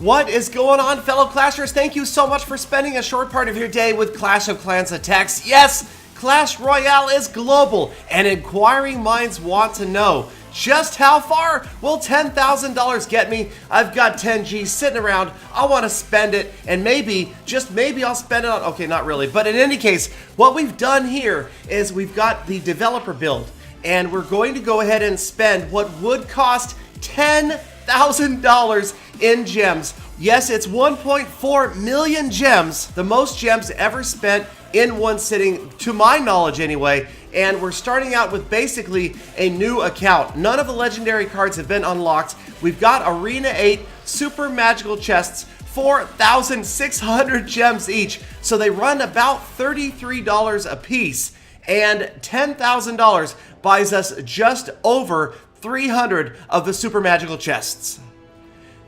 What is going on, fellow Clashers? Thank you so much for spending a short part of your day with Clash of Clans attacks. Yes, Clash Royale is global, and inquiring minds want to know, just how far will $10,000 get me? I've got 10 G's sitting around, I want to spend it, and maybe, just maybe I'll spend it on, okay, not really, but in any case, what we've done here is we've got the developer build, and we're going to go ahead and spend what would cost $10,000 in gems. Yes, it's 1.4 million gems, the most gems ever spent in one sitting, to my knowledge anyway, and we're starting out with basically a new account. None of the legendary cards have been unlocked. We've got Arena 8 super magical chests, 4,600 gems each, so they run about $33 a piece, and $10,000 buys us just over 300 of the super magical chests.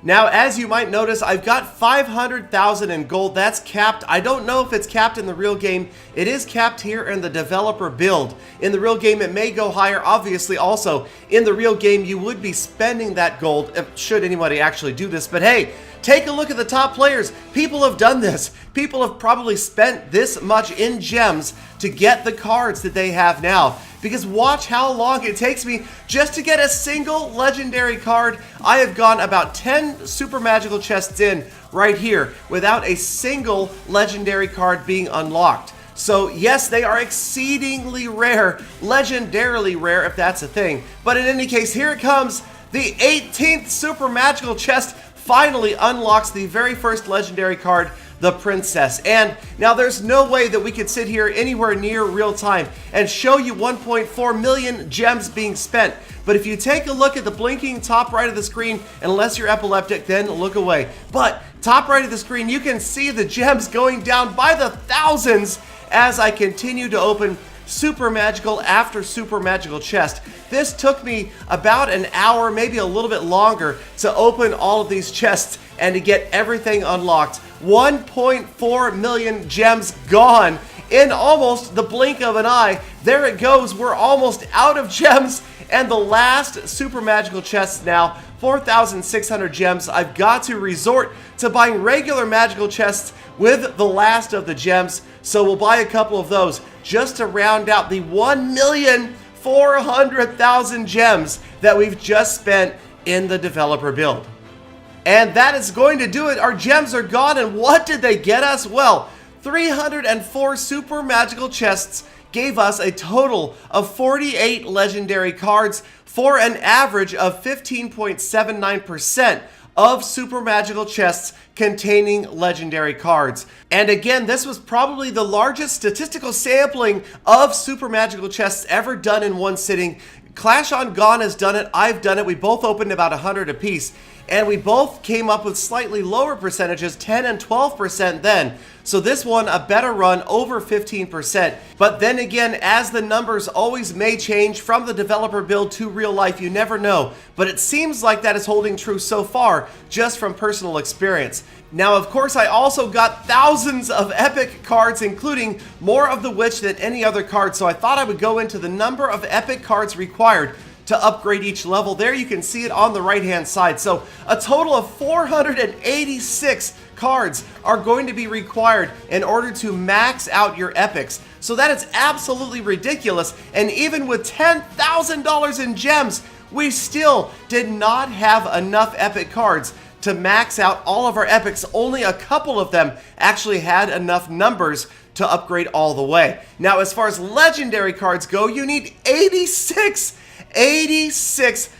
Now, as you might notice, I've got 500,000 in gold. That's capped. I don't know if it's capped in the real game. It is capped here in the developer build. In the real game, it may go higher. Obviously, also, in the real game, you would be spending that gold, should anybody actually do this. But hey, take a look at the top players. People have done this. People have probably spent this much in gems to get the cards that they have now. Because watch how long it takes me just to get a single legendary card. I have gone about 10 super magical chests in right here without a single legendary card being unlocked. So yes, they are exceedingly rare, legendarily rare if that's a thing. But in any case, here it comes. The 18th super magical chest finally unlocks the very first legendary card, the Princess. And now there's no way that we could sit here anywhere near real time and show you 1.4 million gems being spent. But if you take a look at the blinking top right of the screen, unless you're epileptic, then look away. But top right of the screen, you can see the gems going down by the thousands as I continue to open super magical after super magical chest. This took me about an hour, maybe a little bit longer, to open all of these chests and to get everything unlocked. 1.4 million gems gone in almost the blink of an eye. There it goes. We're almost out of gems, and the last super magical chest now, 4,600 gems. I've got to resort to buying regular magical chests with the last of the gems, so we'll buy a couple of those just to round out the 1,400,000 gems that we've just spent in the developer build. And that is going to do it. Our gems are gone, and what did they get us? Well, 304 super magical chests gave us a total of 48 legendary cards for an average of 15.79% of super magical chests containing legendary cards. And again, this was probably the largest statistical sampling of super magical chests ever done in one sitting. Clash on Gone has done it, I've done it, we both opened about 100 apiece, and we both came up with slightly lower percentages, 10 and 12% then. So this one, a better run, over 15%. But then again, as the numbers always may change from the developer build to real life, you never know. But it seems like that is holding true so far, just from personal experience. Now, of course, I also got thousands of epic cards, including more of the Witch than any other card. So I thought I would go into the number of epic cards required to upgrade each level. There you can see it on the right hand side. So a total of 486 cards are going to be required in order to max out your epics. So that is absolutely ridiculous, and even with $10,000 in gems, we still did not have enough epic cards to max out all of our epics. Only a couple of them actually had enough numbers to upgrade all the way. Now, as far as legendary cards go, you need 86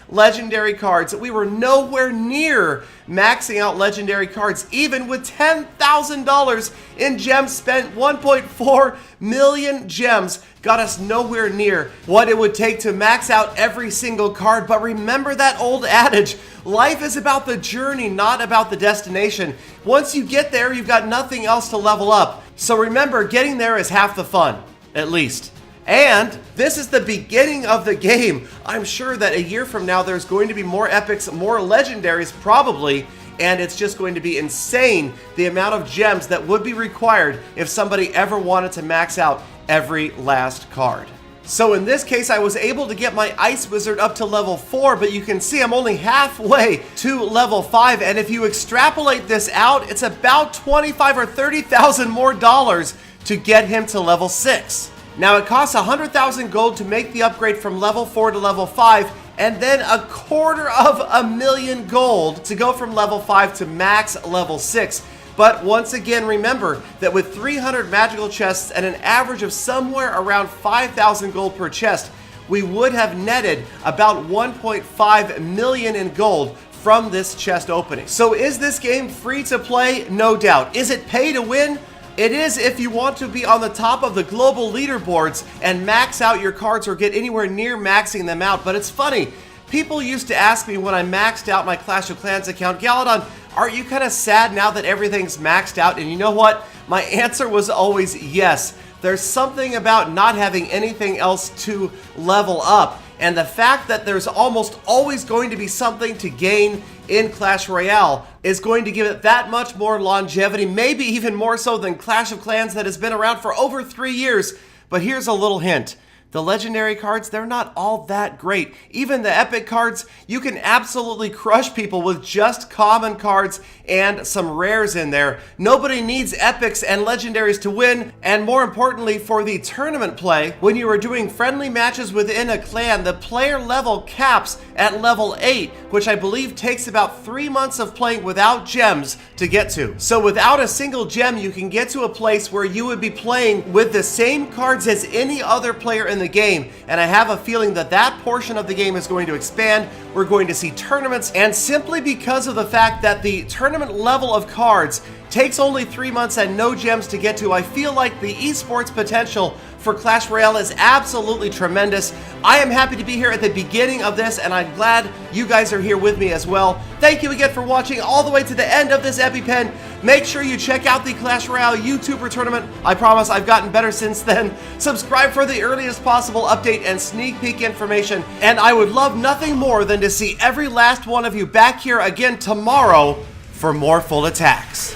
legendary cards. We were nowhere near maxing out legendary cards, even with $10,000 in gems spent. 1.4 million gems got us nowhere near what it would take to max out every single card. But remember that old adage, life is about the journey, not about the destination. Once you get there, you've got nothing else to level up. So remember, getting there is half the fun, at least. And this is the beginning of the game. I'm sure that a year from now, there's going to be more epics, more legendaries probably, and it's just going to be insane the amount of gems that would be required if somebody ever wanted to max out every last card. So in this case, I was able to get my Ice Wizard up to level 4, but you can see I'm only halfway to level 5, and if you extrapolate this out, it's about 25 or 30,000 more dollars to get him to level 6. Now it costs 100,000 gold to make the upgrade from level 4 to level 5, and then 250,000 gold to go from level 5 to max level 6. But once again, remember that with 300 magical chests and an average of somewhere around 5,000 gold per chest, we would have netted about 1.5 million in gold from this chest opening. So is this game free to play? No doubt. Is it pay to win? It is if you want to be on the top of the global leaderboards and max out your cards or get anywhere near maxing them out. But it's funny, people used to ask me when I maxed out my Clash of Clans account, Galadon, aren't you kind of sad now that everything's maxed out? And you know what? My answer was always yes. There's something about not having anything else to level up. And the fact that there's almost always going to be something to gain in Clash Royale is going to give it that much more longevity, maybe even more so than Clash of Clans that has been around for over 3 years. But here's a little hint. The legendary cards, they're not all that great. Even the epic cards, you can absolutely crush people with just common cards and some rares in there. Nobody needs epics and legendaries to win, and more importantly for the tournament play, when you are doing friendly matches within a clan, the player level caps at level 8, which I believe takes about 3 months of playing without gems to get to. So without a single gem, you can get to a place where you would be playing with the same cards as any other player in the game, and I have a feeling that that portion of the game is going to expand. We're going to see tournaments, and simply because of the fact that the tournament level of cards takes only 3 months and no gems to get to, I feel like the esports potential for Clash Royale is absolutely tremendous. I am happy to be here at the beginning of this, and I'm glad you guys are here with me as well. Thank you again for watching all the way to the end of this EpiPen. Make sure you check out the Clash Royale YouTuber tournament. I promise I've gotten better since then. Subscribe for the earliest possible update and sneak peek information, and I would love nothing more than to see every last one of you back here again tomorrow for more full attacks.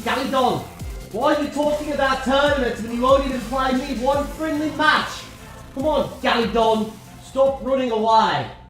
Galadon, why are you talking about tournaments when you won't even play me one friendly match? Come on, Galadon, stop running away.